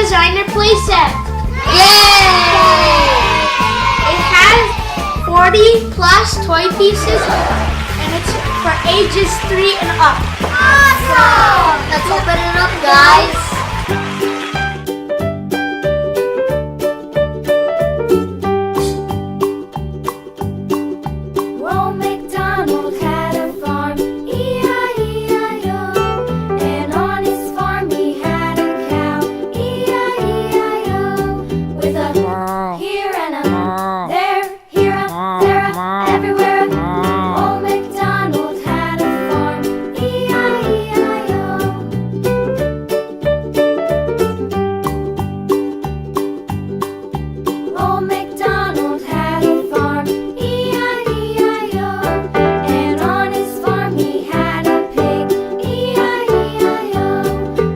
designer playset. Yay! It has 40 plus toy pieces and it's for ages 3 and up. Awesome! Let's open it up, guys. Old MacDonald had a farm, E-I-E-I-O. And on his farm he had a cow, E-I-E-I-O. With a here and a there, here a, there a, everywhere. Old MacDonald had a farm, E-I-E-I-O. Old MacDonald had a farm, E-I-E-I-O. And on his farm he had a pig, E-I-E-I-O.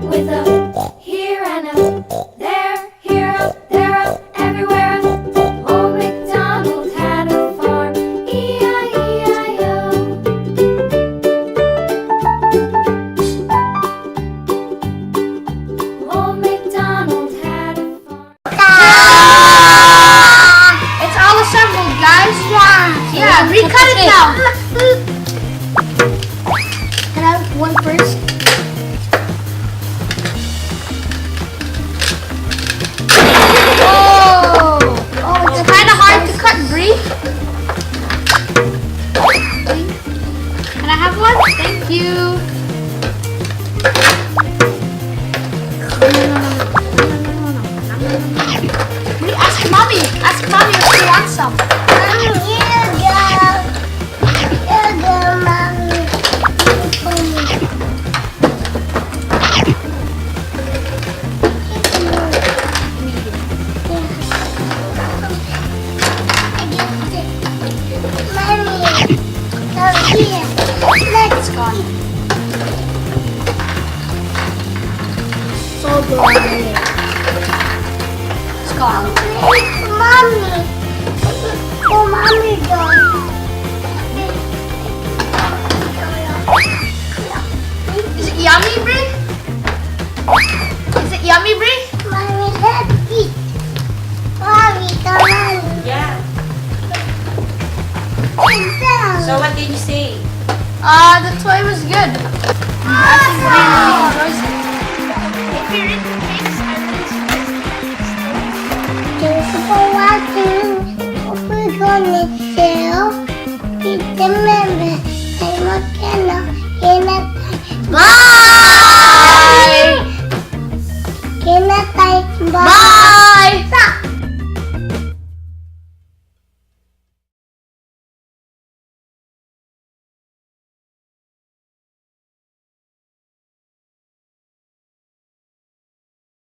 With a here and a there, here a, there a, everywhere. Old MacDonald had a farm, E-I-E-I-O. Old MacDonald had a farm. It's all assembled, guys. Yeah, recut it now. Can I have one first? Oh, it's kind of hard to cut, Bree. Can I have one? Thank you. Bree, ask mommy. Ask mommy if she wants some. It's gone. So good. It's gone. Is it yummy, Brie? Is it yummy, Brie? Yeah. So what did you say? The toy was good. I think Brie really enjoys it. If you're into cakes, I really suggest Thanks for watching. Hope you're gonna share. Hit the